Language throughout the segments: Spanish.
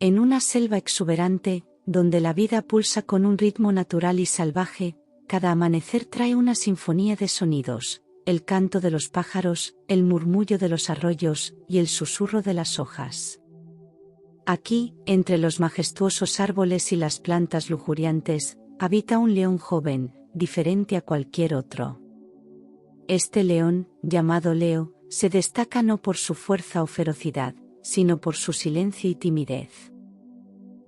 En una selva exuberante, donde la vida pulsa con un ritmo natural y salvaje, cada amanecer trae una sinfonía de sonidos, el canto de los pájaros, el murmullo de los arroyos y el susurro de las hojas. Aquí, entre los majestuosos árboles y las plantas lujuriantes, habita un león joven, diferente a cualquier otro. Este león, llamado Leo, se destaca no por su fuerza o ferocidad, sino por su silencio y timidez.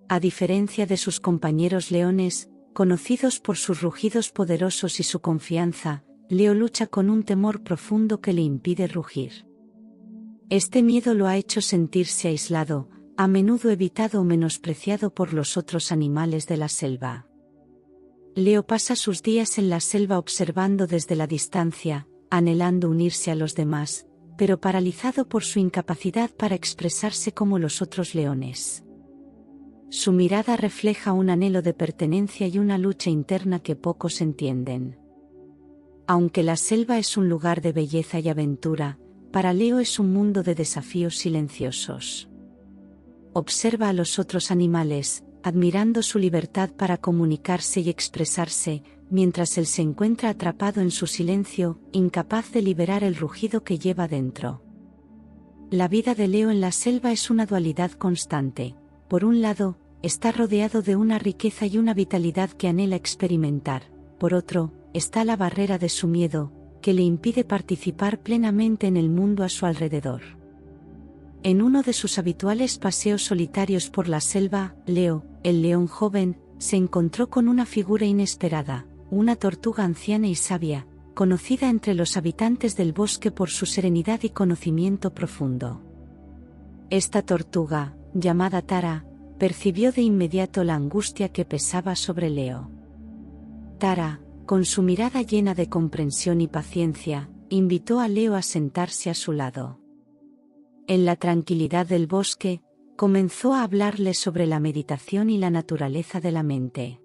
A diferencia de sus compañeros leones, conocidos por sus rugidos poderosos y su confianza, Leo lucha con un temor profundo que le impide rugir. Este miedo lo ha hecho sentirse aislado, a menudo evitado o menospreciado por los otros animales de la selva. Leo pasa sus días en la selva observando desde la distancia, anhelando unirse a los demás, pero paralizado por su incapacidad para expresarse como los otros leones. Su mirada refleja un anhelo de pertenencia y una lucha interna que pocos entienden. Aunque la selva es un lugar de belleza y aventura, para Leo es un mundo de desafíos silenciosos. Observa a los otros animales, admirando su libertad para comunicarse y expresarse, mientras él se encuentra atrapado en su silencio, incapaz de liberar el rugido que lleva dentro. La vida de Leo en la selva es una dualidad constante. Por un lado, está rodeado de una riqueza y una vitalidad que anhela experimentar. Por otro, está la barrera de su miedo, que le impide participar plenamente en el mundo a su alrededor. En uno de sus habituales paseos solitarios por la selva, Leo, el león joven, se encontró con una figura inesperada, una tortuga anciana y sabia, conocida entre los habitantes del bosque por su serenidad y conocimiento profundo. Esta tortuga, llamada Tara, percibió de inmediato la angustia que pesaba sobre Leo. Tara, con su mirada llena de comprensión y paciencia, invitó a Leo a sentarse a su lado. En la tranquilidad del bosque, comenzó a hablarle sobre la meditación y la naturaleza de la mente.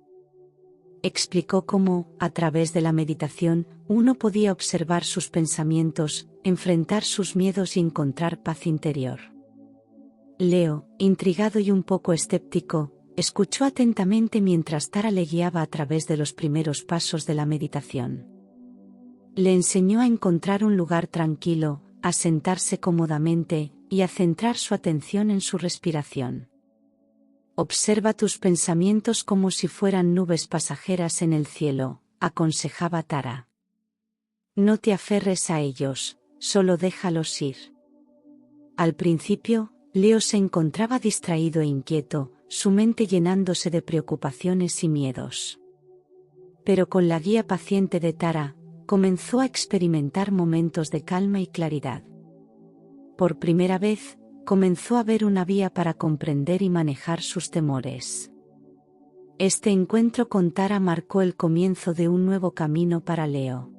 Explicó cómo, a través de la meditación, uno podía observar sus pensamientos, enfrentar sus miedos y encontrar paz interior. Leo, intrigado y un poco escéptico, escuchó atentamente mientras Tara le guiaba a través de los primeros pasos de la meditación. Le enseñó a encontrar un lugar tranquilo, a sentarse cómodamente, y a centrar su atención en su respiración. Observa tus pensamientos como si fueran nubes pasajeras en el cielo, aconsejaba Tara. No te aferres a ellos, solo déjalos ir. Al principio, Leo se encontraba distraído e inquieto, su mente llenándose de preocupaciones y miedos. Pero con la guía paciente de Tara, comenzó a experimentar momentos de calma y claridad. Por primera vez, comenzó a ver una vía para comprender y manejar sus temores. Este encuentro con Tara marcó el comienzo de un nuevo camino para Leo.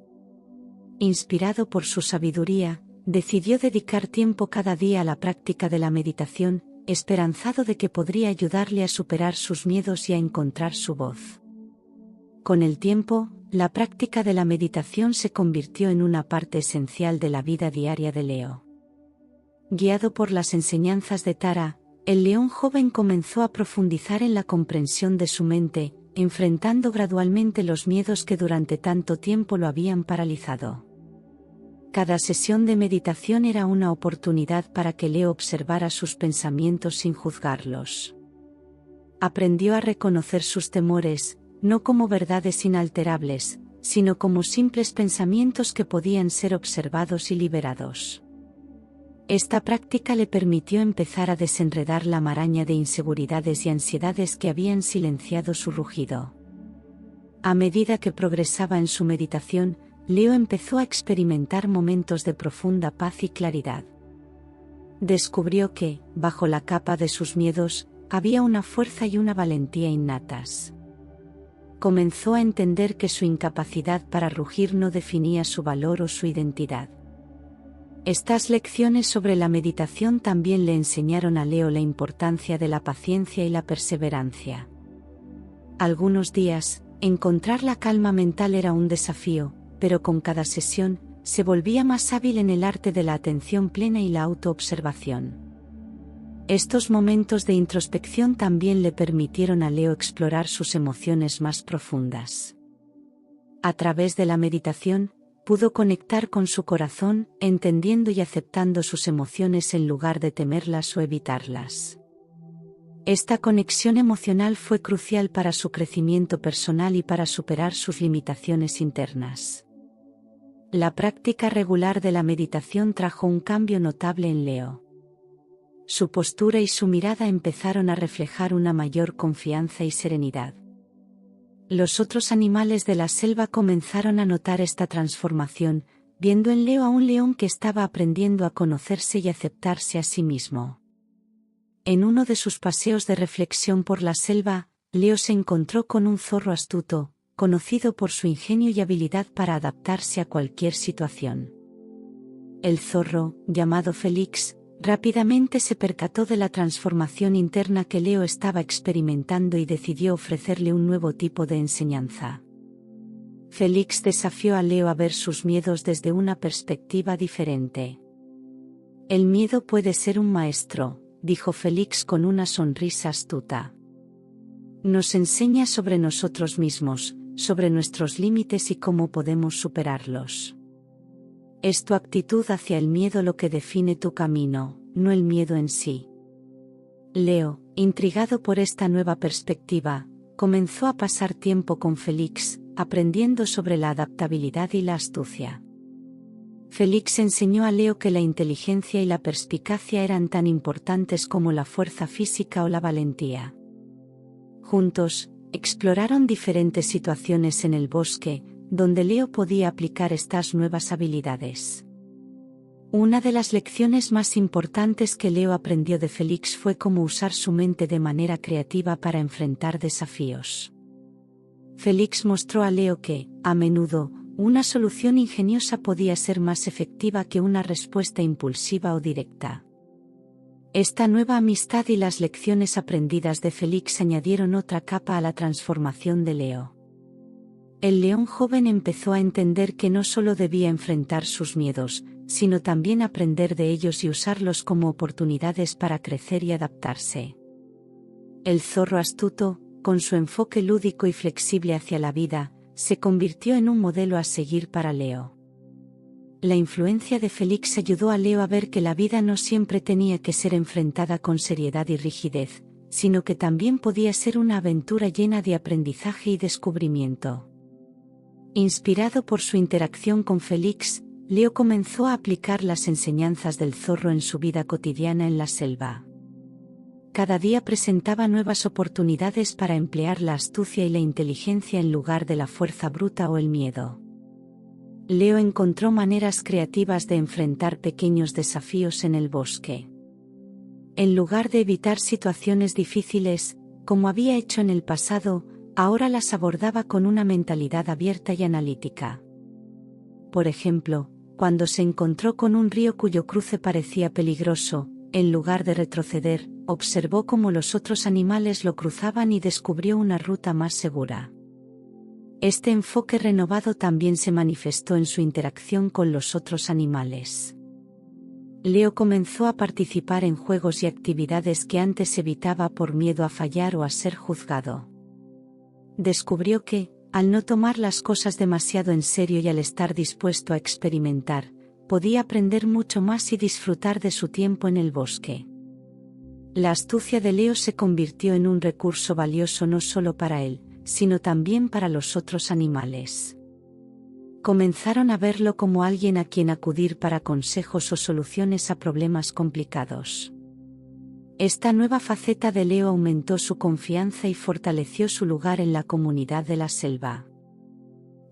Inspirado por su sabiduría, decidió dedicar tiempo cada día a la práctica de la meditación, esperanzado de que podría ayudarle a superar sus miedos y a encontrar su voz. Con el tiempo, la práctica de la meditación se convirtió en una parte esencial de la vida diaria de Leo. Guiado por las enseñanzas de Tara, el león joven comenzó a profundizar en la comprensión de su mente, enfrentando gradualmente los miedos que durante tanto tiempo lo habían paralizado. Cada sesión de meditación era una oportunidad para que Leo observara sus pensamientos sin juzgarlos. Aprendió a reconocer sus temores, no como verdades inalterables, sino como simples pensamientos que podían ser observados y liberados. Esta práctica le permitió empezar a desenredar la maraña de inseguridades y ansiedades que habían silenciado su rugido. A medida que progresaba en su meditación, Leo empezó a experimentar momentos de profunda paz y claridad. Descubrió que, bajo la capa de sus miedos, había una fuerza y una valentía innatas. Comenzó a entender que su incapacidad para rugir no definía su valor o su identidad. Estas lecciones sobre la meditación también le enseñaron a Leo la importancia de la paciencia y la perseverancia. Algunos días, encontrar la calma mental era un desafío, pero con cada sesión, se volvía más hábil en el arte de la atención plena y la autoobservación. Estos momentos de introspección también le permitieron a Leo explorar sus emociones más profundas. A través de la meditación, pudo conectar con su corazón, entendiendo y aceptando sus emociones en lugar de temerlas o evitarlas. Esta conexión emocional fue crucial para su crecimiento personal y para superar sus limitaciones internas. La práctica regular de la meditación trajo un cambio notable en Leo. Su postura y su mirada empezaron a reflejar una mayor confianza y serenidad. Los otros animales de la selva comenzaron a notar esta transformación, viendo en Leo a un león que estaba aprendiendo a conocerse y aceptarse a sí mismo. En uno de sus paseos de reflexión por la selva, Leo se encontró con un zorro astuto, conocido por su ingenio y habilidad para adaptarse a cualquier situación. El zorro, llamado Félix, rápidamente se percató de la transformación interna que Leo estaba experimentando y decidió ofrecerle un nuevo tipo de enseñanza. Félix desafió a Leo a ver sus miedos desde una perspectiva diferente. El miedo puede ser un maestro, dijo Félix con una sonrisa astuta. Nos enseña sobre nosotros mismos, sobre nuestros límites y cómo podemos superarlos. Es tu actitud hacia el miedo lo que define tu camino, no el miedo en sí. Leo, intrigado por esta nueva perspectiva, comenzó a pasar tiempo con Félix, aprendiendo sobre la adaptabilidad y la astucia. Félix enseñó a Leo que la inteligencia y la perspicacia eran tan importantes como la fuerza física o la valentía. Juntos, exploraron diferentes situaciones en el bosque, donde Leo podía aplicar estas nuevas habilidades. Una de las lecciones más importantes que Leo aprendió de Félix fue cómo usar su mente de manera creativa para enfrentar desafíos. Félix mostró a Leo que, a menudo, una solución ingeniosa podía ser más efectiva que una respuesta impulsiva o directa. Esta nueva amistad y las lecciones aprendidas de Félix añadieron otra capa a la transformación de Leo. El león joven empezó a entender que no solo debía enfrentar sus miedos, sino también aprender de ellos y usarlos como oportunidades para crecer y adaptarse. El zorro astuto, con su enfoque lúdico y flexible hacia la vida, se convirtió en un modelo a seguir para Leo. La influencia de Félix ayudó a Leo a ver que la vida no siempre tenía que ser enfrentada con seriedad y rigidez, sino que también podía ser una aventura llena de aprendizaje y descubrimiento. Inspirado por su interacción con Félix, Leo comenzó a aplicar las enseñanzas del zorro en su vida cotidiana en la selva. Cada día presentaba nuevas oportunidades para emplear la astucia y la inteligencia en lugar de la fuerza bruta o el miedo. Leo encontró maneras creativas de enfrentar pequeños desafíos en el bosque. En lugar de evitar situaciones difíciles, como había hecho en el pasado, ahora las abordaba con una mentalidad abierta y analítica. Por ejemplo, cuando se encontró con un río cuyo cruce parecía peligroso, en lugar de retroceder, observó cómo los otros animales lo cruzaban y descubrió una ruta más segura. Este enfoque renovado también se manifestó en su interacción con los otros animales. Leo comenzó a participar en juegos y actividades que antes evitaba por miedo a fallar o a ser juzgado. Descubrió que, al no tomar las cosas demasiado en serio y al estar dispuesto a experimentar, podía aprender mucho más y disfrutar de su tiempo en el bosque. La astucia de Leo se convirtió en un recurso valioso no solo para él, sino también para los otros animales. Comenzaron a verlo como alguien a quien acudir para consejos o soluciones a problemas complicados. Esta nueva faceta de Leo aumentó su confianza y fortaleció su lugar en la comunidad de la selva.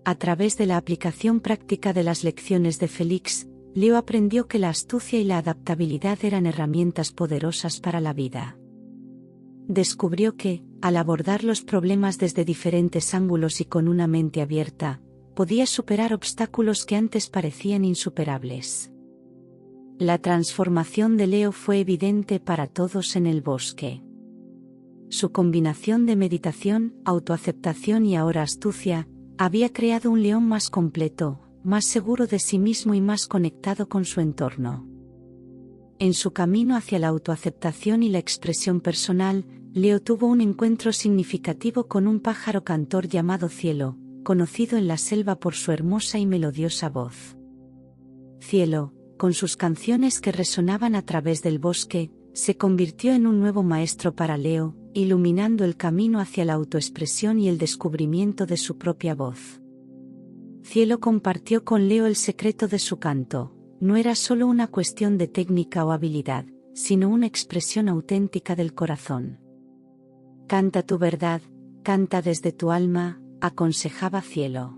A través de la aplicación práctica de las lecciones de Félix, Leo aprendió que la astucia y la adaptabilidad eran herramientas poderosas para la vida. Descubrió que, al abordar los problemas desde diferentes ángulos y con una mente abierta, podía superar obstáculos que antes parecían insuperables. La transformación de Leo fue evidente para todos en el bosque. Su combinación de meditación, autoaceptación y ahora astucia, había creado un león más completo, más seguro de sí mismo y más conectado con su entorno. En su camino hacia la autoaceptación y la expresión personal, Leo tuvo un encuentro significativo con un pájaro cantor llamado Cielo, conocido en la selva por su hermosa y melodiosa voz. Cielo, con sus canciones que resonaban a través del bosque, se convirtió en un nuevo maestro para Leo, iluminando el camino hacia la autoexpresión y el descubrimiento de su propia voz. Cielo compartió con Leo el secreto de su canto. No era solo una cuestión de técnica o habilidad, sino una expresión auténtica del corazón. Canta tu verdad, canta desde tu alma, aconsejaba Cielo.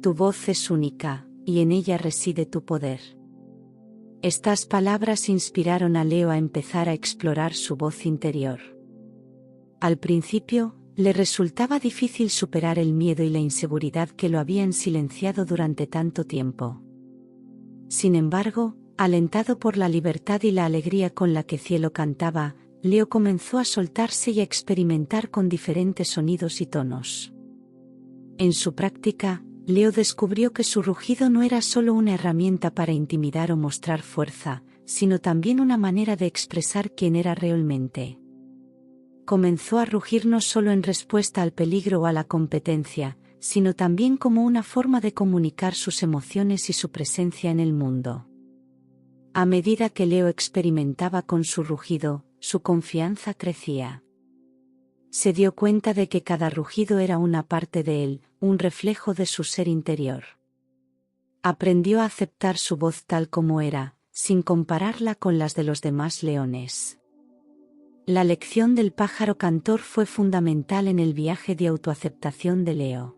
Tu voz es única, y en ella reside tu poder. Estas palabras inspiraron a Leo a empezar a explorar su voz interior. Al principio, le resultaba difícil superar el miedo y la inseguridad que lo habían silenciado durante tanto tiempo. Sin embargo, alentado por la libertad y la alegría con la que Cielo cantaba, Leo comenzó a soltarse y a experimentar con diferentes sonidos y tonos. En su práctica, Leo descubrió que su rugido no era solo una herramienta para intimidar o mostrar fuerza, sino también una manera de expresar quién era realmente. Comenzó a rugir no solo en respuesta al peligro o a la competencia, sino también como una forma de comunicar sus emociones y su presencia en el mundo. A medida que Leo experimentaba con su rugido, su confianza crecía. Se dio cuenta de que cada rugido era una parte de él, un reflejo de su ser interior. Aprendió a aceptar su voz tal como era, sin compararla con las de los demás leones. La lección del pájaro cantor fue fundamental en el viaje de autoaceptación de Leo.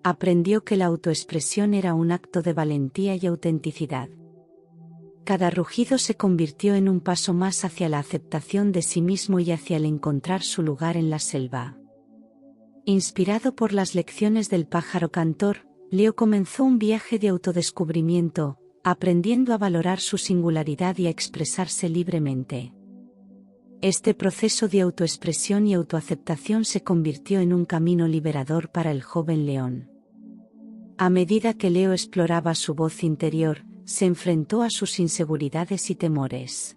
Aprendió que la autoexpresión era un acto de valentía y autenticidad. Cada rugido se convirtió en un paso más hacia la aceptación de sí mismo y hacia el encontrar su lugar en la selva. Inspirado por las lecciones del pájaro cantor, Leo comenzó un viaje de autodescubrimiento, aprendiendo a valorar su singularidad y a expresarse libremente. Este proceso de autoexpresión y autoaceptación se convirtió en un camino liberador para el joven león. A medida que Leo exploraba su voz interior, se enfrentó a sus inseguridades y temores.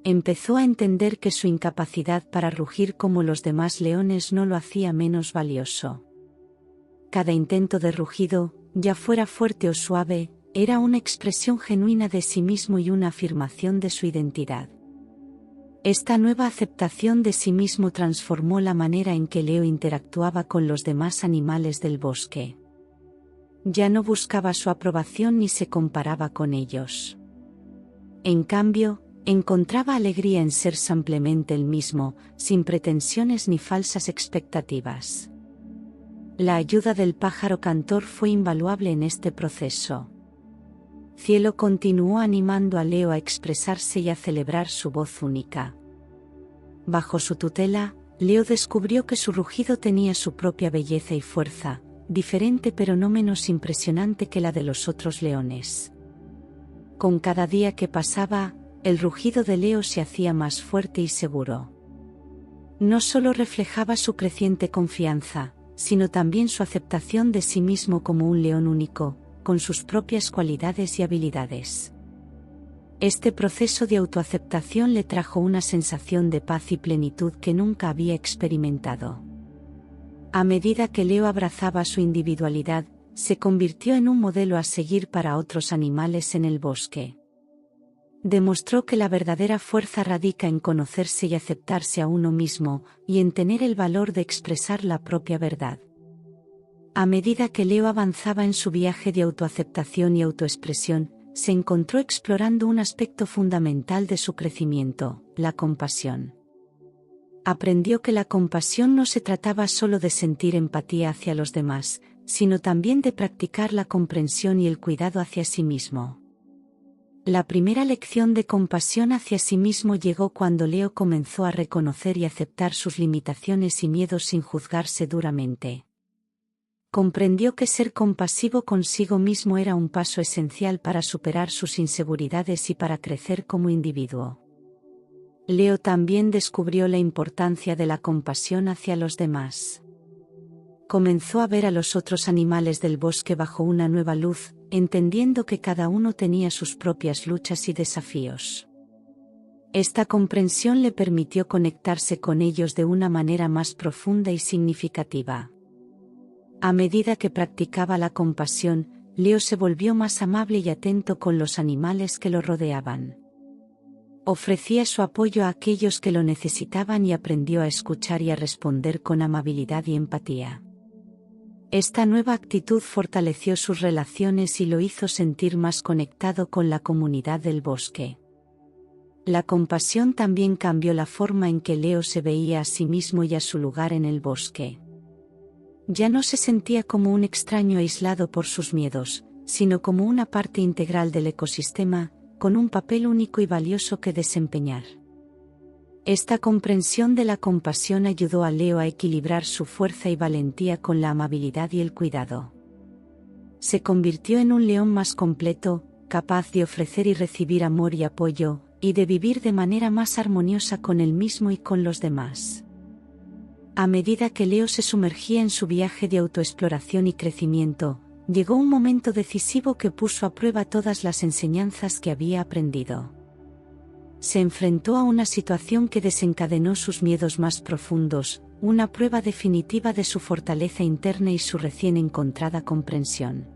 Empezó a entender que su incapacidad para rugir como los demás leones no lo hacía menos valioso. Cada intento de rugido, ya fuera fuerte o suave, era una expresión genuina de sí mismo y una afirmación de su identidad. Esta nueva aceptación de sí mismo transformó la manera en que Leo interactuaba con los demás animales del bosque. Ya no buscaba su aprobación ni se comparaba con ellos. En cambio, encontraba alegría en ser simplemente el mismo, sin pretensiones ni falsas expectativas. La ayuda del pájaro cantor fue invaluable en este proceso. Cielo continuó animando a Leo a expresarse y a celebrar su voz única. Bajo su tutela, Leo descubrió que su rugido tenía su propia belleza y fuerza, diferente pero no menos impresionante que la de los otros leones. Con cada día que pasaba, el rugido de Leo se hacía más fuerte y seguro. No solo reflejaba su creciente confianza, sino también su aceptación de sí mismo como un león único, con sus propias cualidades y habilidades. Este proceso de autoaceptación le trajo una sensación de paz y plenitud que nunca había experimentado. A medida que Leo abrazaba su individualidad, se convirtió en un modelo a seguir para otros animales en el bosque. Demostró que la verdadera fuerza radica en conocerse y aceptarse a uno mismo, y en tener el valor de expresar la propia verdad. A medida que Leo avanzaba en su viaje de autoaceptación y autoexpresión, se encontró explorando un aspecto fundamental de su crecimiento, la compasión. Aprendió que la compasión no se trataba solo de sentir empatía hacia los demás, sino también de practicar la comprensión y el cuidado hacia sí mismo. La primera lección de compasión hacia sí mismo llegó cuando Leo comenzó a reconocer y aceptar sus limitaciones y miedos sin juzgarse duramente. Comprendió que ser compasivo consigo mismo era un paso esencial para superar sus inseguridades y para crecer como individuo. Leo también descubrió la importancia de la compasión hacia los demás. Comenzó a ver a los otros animales del bosque bajo una nueva luz, entendiendo que cada uno tenía sus propias luchas y desafíos. Esta comprensión le permitió conectarse con ellos de una manera más profunda y significativa. A medida que practicaba la compasión, Leo se volvió más amable y atento con los animales que lo rodeaban. Ofrecía su apoyo a aquellos que lo necesitaban y aprendió a escuchar y a responder con amabilidad y empatía. Esta nueva actitud fortaleció sus relaciones y lo hizo sentir más conectado con la comunidad del bosque. La compasión también cambió la forma en que Leo se veía a sí mismo y a su lugar en el bosque. Ya no se sentía como un extraño aislado por sus miedos, sino como una parte integral del ecosistema, con un papel único y valioso que desempeñar. Esta comprensión de la compasión ayudó a Leo a equilibrar su fuerza y valentía con la amabilidad y el cuidado. Se convirtió en un león más completo, capaz de ofrecer y recibir amor y apoyo, y de vivir de manera más armoniosa con él mismo y con los demás. A medida que Leo se sumergía en su viaje de autoexploración y crecimiento, llegó un momento decisivo que puso a prueba todas las enseñanzas que había aprendido. Se enfrentó a una situación que desencadenó sus miedos más profundos, una prueba definitiva de su fortaleza interna y su recién encontrada comprensión.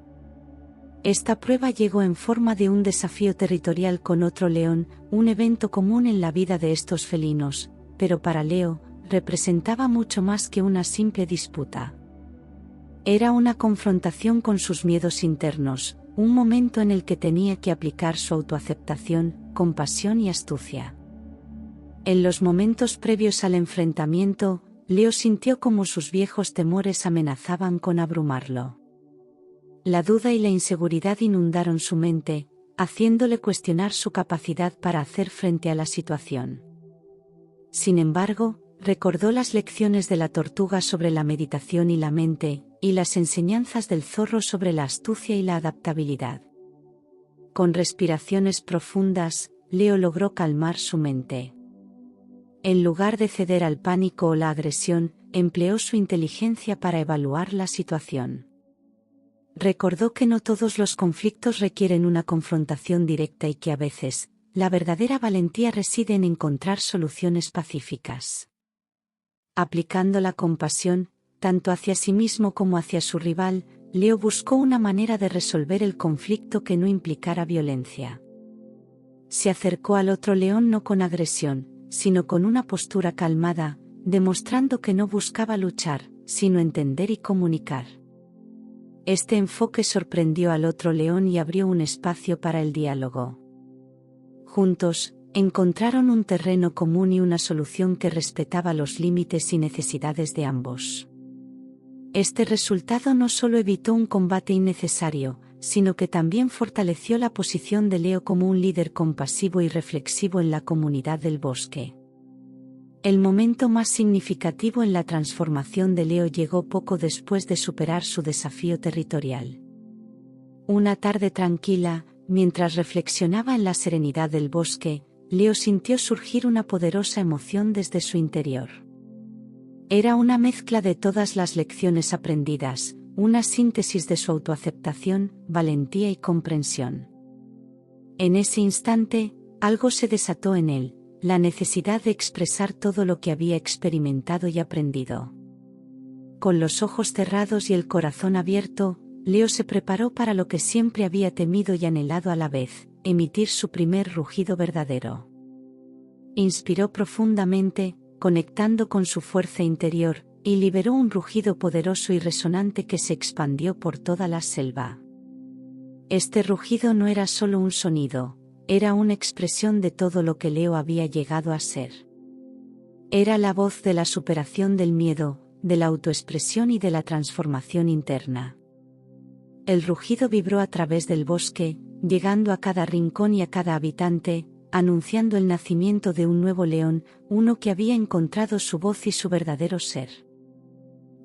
Esta prueba llegó en forma de un desafío territorial con otro león, un evento común en la vida de estos felinos, pero para Leo, representaba mucho más que una simple disputa. Era una confrontación con sus miedos internos, un momento en el que tenía que aplicar su autoaceptación, compasión y astucia. En los momentos previos al enfrentamiento, Leo sintió como sus viejos temores amenazaban con abrumarlo. La duda y la inseguridad inundaron su mente, haciéndole cuestionar su capacidad para hacer frente a la situación. Sin embargo, recordó las lecciones de la tortuga sobre la meditación y la mente, y las enseñanzas del zorro sobre la astucia y la adaptabilidad. Con respiraciones profundas, Leo logró calmar su mente. En lugar de ceder al pánico o la agresión, empleó su inteligencia para evaluar la situación. Recordó que no todos los conflictos requieren una confrontación directa y que a veces, la verdadera valentía reside en encontrar soluciones pacíficas. Aplicando la compasión, tanto hacia sí mismo como hacia su rival, Leo buscó una manera de resolver el conflicto que no implicara violencia. Se acercó al otro león no con agresión, sino con una postura calmada, demostrando que no buscaba luchar, sino entender y comunicar. Este enfoque sorprendió al otro león y abrió un espacio para el diálogo. Juntos, encontraron un terreno común y una solución que respetaba los límites y necesidades de ambos. Este resultado no solo evitó un combate innecesario, sino que también fortaleció la posición de Leo como un líder compasivo y reflexivo en la comunidad del bosque. El momento más significativo en la transformación de Leo llegó poco después de superar su desafío territorial. Una tarde tranquila, mientras reflexionaba en la serenidad del bosque, Leo sintió surgir una poderosa emoción desde su interior. Era una mezcla de todas las lecciones aprendidas, una síntesis de su autoaceptación, valentía y comprensión. En ese instante, algo se desató en él, la necesidad de expresar todo lo que había experimentado y aprendido. Con los ojos cerrados y el corazón abierto, Leo se preparó para lo que siempre había temido y anhelado a la vez, emitir su primer rugido verdadero. Inspiró profundamente, conectando con su fuerza interior, y liberó un rugido poderoso y resonante que se expandió por toda la selva. Este rugido no era solo un sonido, era una expresión de todo lo que Leo había llegado a ser. Era la voz de la superación del miedo, de la autoexpresión y de la transformación interna. El rugido vibró a través del bosque, llegando a cada rincón y a cada habitante, anunciando el nacimiento de un nuevo león, uno que había encontrado su voz y su verdadero ser.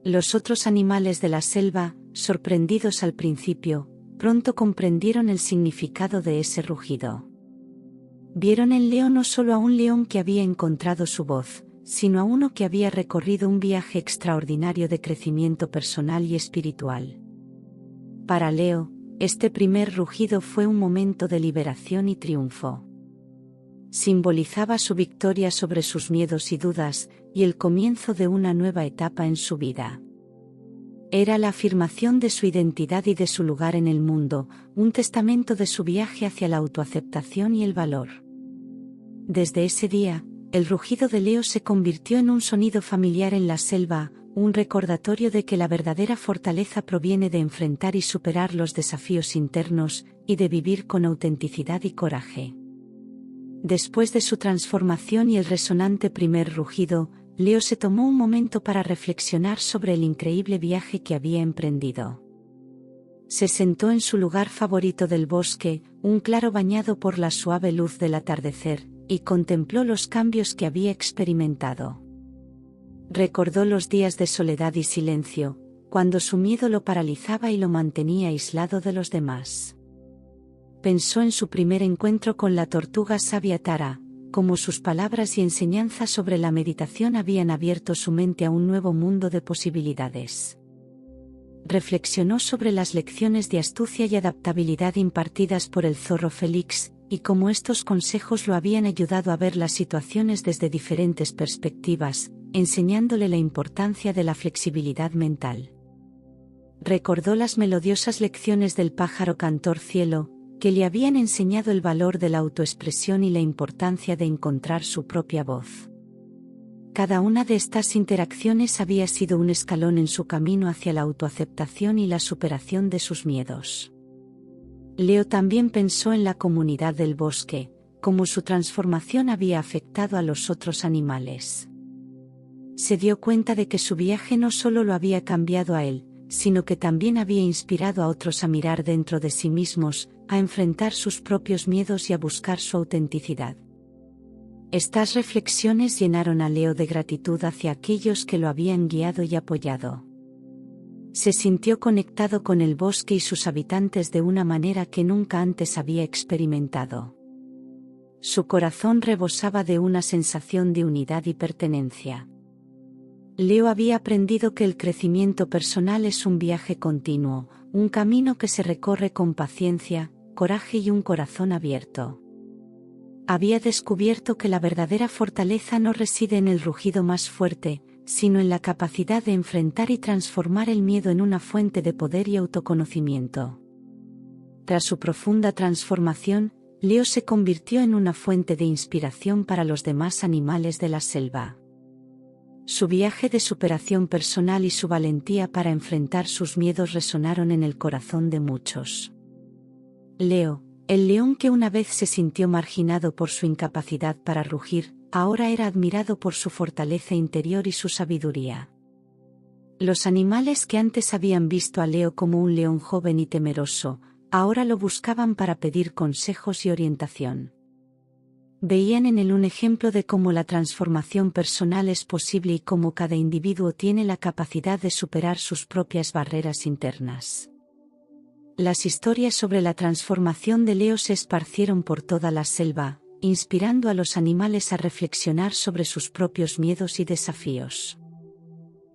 Los otros animales de la selva, sorprendidos al principio, pronto comprendieron el significado de ese rugido. Vieron en Leo no solo a un león que había encontrado su voz, sino a uno que había recorrido un viaje extraordinario de crecimiento personal y espiritual. Para Leo, Este primer rugido fue un momento de liberación y triunfo. Simbolizaba su victoria sobre sus miedos y dudas, y el comienzo de una nueva etapa en su vida. Era la afirmación de su identidad y de su lugar en el mundo, un testamento de su viaje hacia la autoaceptación y el valor. Desde ese día, el rugido de Leo se convirtió en un sonido familiar en la selva, un recordatorio de que la verdadera fortaleza proviene de enfrentar y superar los desafíos internos, y de vivir con autenticidad y coraje. Después de su transformación y el resonante primer rugido, Leo se tomó un momento para reflexionar sobre el increíble viaje que había emprendido. Se sentó en su lugar favorito del bosque, un claro bañado por la suave luz del atardecer, y contempló los cambios que había experimentado. Recordó los días de soledad y silencio, cuando su miedo lo paralizaba y lo mantenía aislado de los demás. Pensó en su primer encuentro con la tortuga sabia Tara, como sus palabras y enseñanzas sobre la meditación habían abierto su mente a un nuevo mundo de posibilidades. Reflexionó sobre las lecciones de astucia y adaptabilidad impartidas por el zorro Félix, y cómo estos consejos lo habían ayudado a ver las situaciones desde diferentes perspectivas, enseñándole la importancia de la flexibilidad mental. Recordó las melodiosas lecciones del pájaro cantor Cielo, que le habían enseñado el valor de la autoexpresión y la importancia de encontrar su propia voz. Cada una de estas interacciones había sido un escalón en su camino hacia la autoaceptación y la superación de sus miedos. Leo también pensó en la comunidad del bosque, cómo su transformación había afectado a los otros animales. Se dio cuenta de que su viaje no solo lo había cambiado a él, sino que también había inspirado a otros a mirar dentro de sí mismos, a enfrentar sus propios miedos y a buscar su autenticidad. Estas reflexiones llenaron a Leo de gratitud hacia aquellos que lo habían guiado y apoyado. Se sintió conectado con el bosque y sus habitantes de una manera que nunca antes había experimentado. Su corazón rebosaba de una sensación de unidad y pertenencia. Leo había aprendido que el crecimiento personal es un viaje continuo, un camino que se recorre con paciencia, coraje y un corazón abierto. Había descubierto que la verdadera fortaleza no reside en el rugido más fuerte, sino en la capacidad de enfrentar y transformar el miedo en una fuente de poder y autoconocimiento. Tras su profunda transformación, Leo se convirtió en una fuente de inspiración para los demás animales de la selva. Su viaje de superación personal y su valentía para enfrentar sus miedos resonaron en el corazón de muchos. Leo, el león que una vez se sintió marginado por su incapacidad para rugir, ahora era admirado por su fortaleza interior y su sabiduría. Los animales que antes habían visto a Leo como un león joven y temeroso, ahora lo buscaban para pedir consejos y orientación. Veían en él un ejemplo de cómo la transformación personal es posible y cómo cada individuo tiene la capacidad de superar sus propias barreras internas. Las historias sobre la transformación de Leo se esparcieron por toda la selva, inspirando a los animales a reflexionar sobre sus propios miedos y desafíos.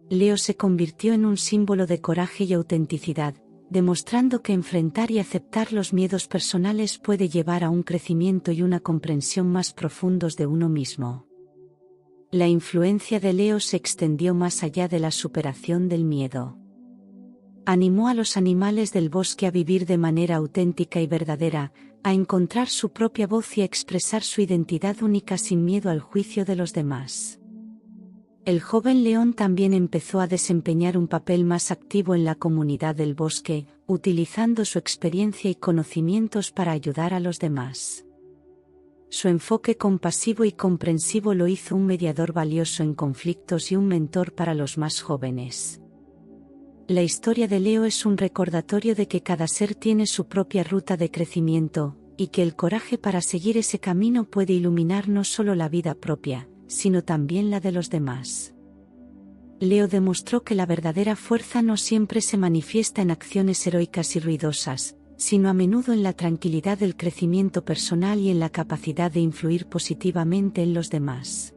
Leo se convirtió en un símbolo de coraje y autenticidad, demostrando que enfrentar y aceptar los miedos personales puede llevar a un crecimiento y una comprensión más profundos de uno mismo. La influencia de Leo se extendió más allá de la superación del miedo. Animó a los animales del bosque a vivir de manera auténtica y verdadera, a encontrar su propia voz y a expresar su identidad única sin miedo al juicio de los demás. El joven león también empezó a desempeñar un papel más activo en la comunidad del bosque, utilizando su experiencia y conocimientos para ayudar a los demás. Su enfoque compasivo y comprensivo lo hizo un mediador valioso en conflictos y un mentor para los más jóvenes. La historia de Leo es un recordatorio de que cada ser tiene su propia ruta de crecimiento, y que el coraje para seguir ese camino puede iluminar no solo la vida propia, sino también la de los demás. Leo demostró que la verdadera fuerza no siempre se manifiesta en acciones heroicas y ruidosas, sino a menudo en la tranquilidad del crecimiento personal y en la capacidad de influir positivamente en los demás.